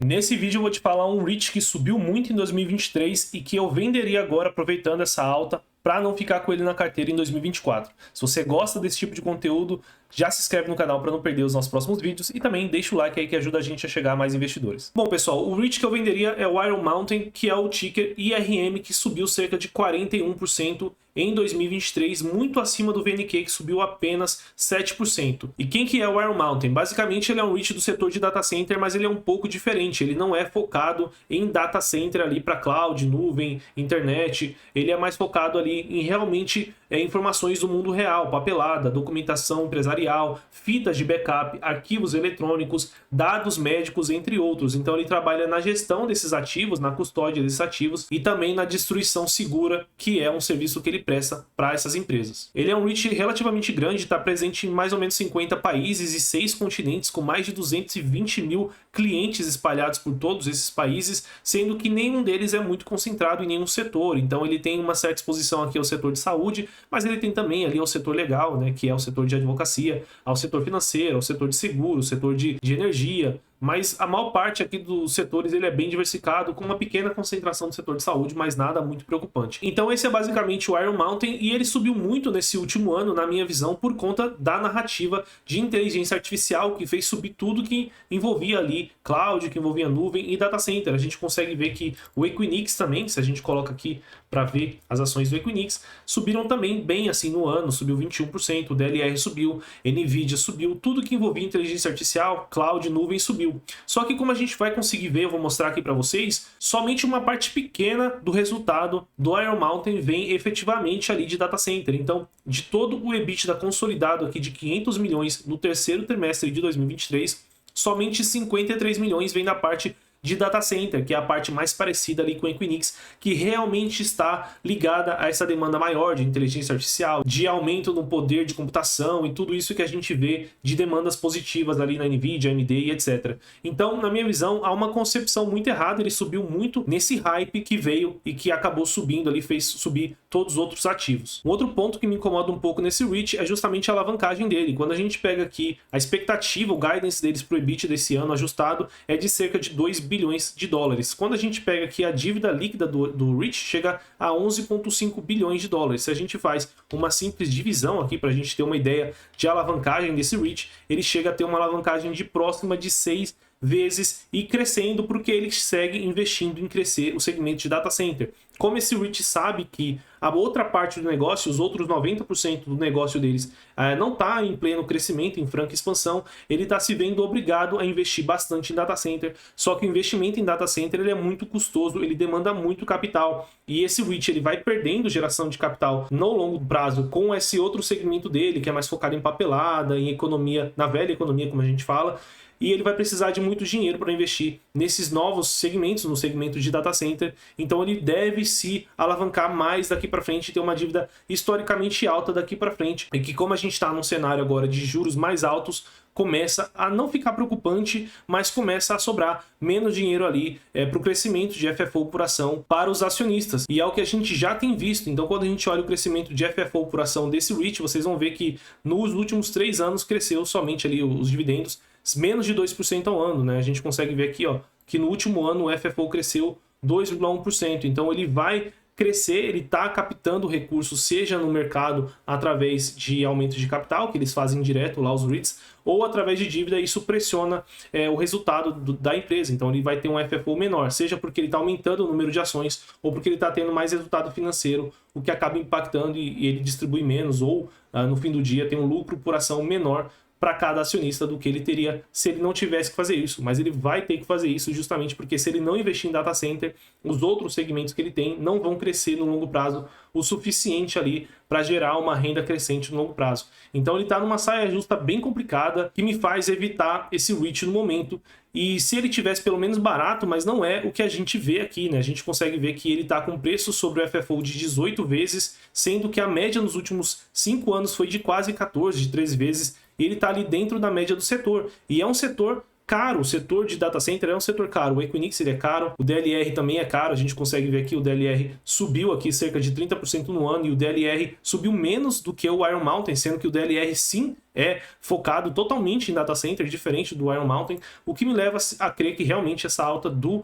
Nesse vídeo eu vou te falar um REIT que subiu muito em 2023 e que eu venderia agora aproveitando essa alta para não ficar com ele na carteira em 2024. Se você gosta desse tipo de conteúdo, já se inscreve no canal para não perder os nossos próximos vídeos e também deixa o like aí que ajuda a gente a chegar a mais investidores. Bom, pessoal, o REIT que eu venderia é o Iron Mountain, que é o ticker IRM, que subiu cerca de 41% em 2023, muito acima do VNQ, que subiu apenas 7%. E quem que é o Iron Mountain? Basicamente, ele é um REIT do setor de data center, mas ele é um pouco diferente. Ele não é focado em data center ali para cloud, nuvem, internet. Ele é mais focado ali em realmente informações do mundo real, papelada, documentação empresarial, fitas de backup, arquivos eletrônicos, dados médicos, entre outros. Então ele trabalha na gestão desses ativos, na custódia desses ativos e também na destruição segura, que é um serviço que ele presta para essas empresas. Ele é um REIT relativamente grande, está presente em mais ou menos 50 países e 6 continentes, com mais de 220 mil clientes espalhados por todos esses países, sendo que nenhum deles é muito concentrado em nenhum setor. Então ele tem uma certa exposição aqui ao setor de saúde, mas ele tem também ali ao setor legal, né, que é o setor de advocacia, ao setor financeiro, ao setor de seguro, ao setor de energia. Mas a maior parte aqui dos setores ele é bem diversificado, com uma pequena concentração do setor de saúde, mas nada muito preocupante. Então esse é basicamente o Iron Mountain e ele subiu muito nesse último ano, na minha visão, por conta da narrativa de inteligência artificial que fez subir tudo que envolvia ali cloud, que envolvia nuvem e data center. A gente consegue ver que o Equinix também, se a gente coloca aqui para ver as ações do Equinix, subiram também bem assim no ano, subiu 21%, o DLR subiu, Nvidia subiu, tudo que envolvia inteligência artificial, cloud, nuvem subiu. Só que como a gente vai conseguir ver, eu vou mostrar aqui para vocês, somente uma parte pequena do resultado do Iron Mountain vem efetivamente ali de data center. Então, de todo o EBITDA consolidado aqui de 500 milhões no terceiro trimestre de 2023, somente 53 milhões vem da parte de data center, que é a parte mais parecida ali com o Equinix, que realmente está ligada a essa demanda maior de inteligência artificial, de aumento no poder de computação e tudo isso que a gente vê de demandas positivas ali na Nvidia, AMD e etc. Então, na minha visão, há uma concepção muito errada, ele subiu muito nesse hype que veio e que acabou subindo ali, fez subir todos os outros ativos. Um outro ponto que me incomoda um pouco nesse REIT é justamente a alavancagem dele. Quando a gente pega aqui a expectativa, o guidance deles para o EBITDA desse ano ajustado é de cerca de 2 bilhões de dólares. Quando a gente pega aqui a dívida líquida do REIT, chega a 11,5 bilhões de dólares. Se a gente faz uma simples divisão aqui, para a gente ter uma ideia de alavancagem desse REIT, ele chega a ter uma alavancagem de próxima de 6 vezes e crescendo, porque ele segue investindo em crescer o segmento de data center. Como esse REIT sabe que a outra parte do negócio, os outros 90% do negócio deles não está em pleno crescimento, em franca expansão, ele está se vendo obrigado a investir bastante em data center. Só que o investimento em data center ele é muito custoso, ele demanda muito capital. E esse REIT ele vai perdendo geração de capital no longo prazo com esse outro segmento dele, que é mais focado em papelada, em economia, na velha economia, como a gente fala. E ele vai precisar de muito dinheiro para investir nesses novos segmentos, no segmento de data center. Então ele deve se alavancar mais daqui para frente e ter uma dívida historicamente alta daqui para frente. E que, como a gente está num cenário agora de juros mais altos, começa a não ficar preocupante, mas começa a sobrar menos dinheiro ali para o crescimento de FFO por ação para os acionistas. E é o que a gente já tem visto. Então, quando a gente olha o crescimento de FFO por ação desse REIT, vocês vão ver que nos últimos 3 anos cresceu somente ali os dividendos menos de 2% ao ano, né? A gente consegue ver aqui, ó, que no último ano o FFO cresceu 2,1%. Então ele vai crescer, ele está captando recursos, seja no mercado através de aumento de capital, que eles fazem direto lá os REITs, ou através de dívida, isso pressiona o resultado da empresa. Então ele vai ter um FFO menor, seja porque ele está aumentando o número de ações, ou porque ele está tendo mais resultado financeiro, o que acaba impactando e ele distribui menos, ou no fim do dia tem um lucro por ação menor para cada acionista do que ele teria se ele não tivesse que fazer isso. Mas ele vai ter que fazer isso justamente porque se ele não investir em data center, os outros segmentos que ele tem não vão crescer no longo prazo o suficiente ali para gerar uma renda crescente no longo prazo. Então ele está numa saia justa bem complicada que me faz evitar esse REIT no momento. E se ele tivesse pelo menos barato, mas não é o que a gente vê aqui, né? A gente consegue ver que ele está com preço sobre o FFO de 18 vezes, sendo que a média nos últimos 5 anos foi de quase 14, de 13 vezes. E ele está ali dentro da média do setor. E é um setor caro, o setor de data center é um setor caro, o Equinix ele é caro, o DLR também é caro, a gente consegue ver aqui, o DLR subiu aqui cerca de 30% no ano, e o DLR subiu menos do que o Iron Mountain, sendo que o DLR sim é focado totalmente em data center, diferente do Iron Mountain, o que me leva a crer que realmente essa alta do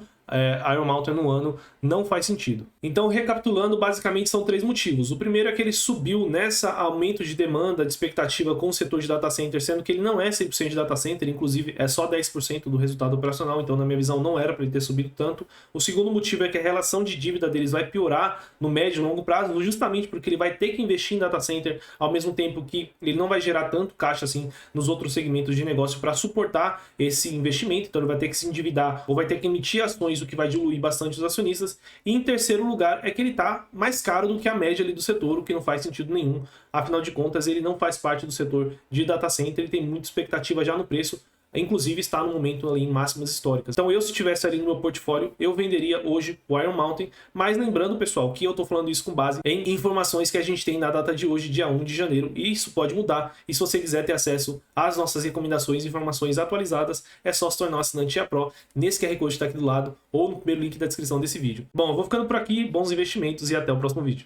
Iron Mountain no ano não faz sentido. Então, recapitulando, basicamente são 3 motivos. O primeiro é que ele subiu nessa aumento de demanda, de expectativa com o setor de data center, sendo que ele não é 100% de data center, inclusive é só 10% do resultado operacional, então na minha visão não era para ele ter subido tanto. O segundo motivo é que a relação de dívida deles vai piorar no médio e longo prazo, justamente porque ele vai ter que investir em data center, ao mesmo tempo que ele não vai gerar tanto caixa assim nos outros segmentos de negócio para suportar esse investimento, então ele vai ter que se endividar ou vai ter que emitir ações, o que vai diluir bastante os acionistas. E em terceiro lugar é que ele está mais caro do que a média ali do setor, o que não faz sentido nenhum. Afinal de contas, ele não faz parte do setor de data center, ele tem muita expectativa já no preço, inclusive está no momento ali em máximas históricas. Então eu, se tivesse ali no meu portfólio, eu venderia hoje o Iron Mountain, mas lembrando, pessoal, que eu estou falando isso com base em informações que a gente tem na data de hoje, dia 1 de janeiro, e isso pode mudar. E se você quiser ter acesso às nossas recomendações e informações atualizadas, é só se tornar um assinante Pro nesse QR Code que está aqui do lado, ou no primeiro link da descrição desse vídeo. Bom, eu vou ficando por aqui, bons investimentos e até o próximo vídeo.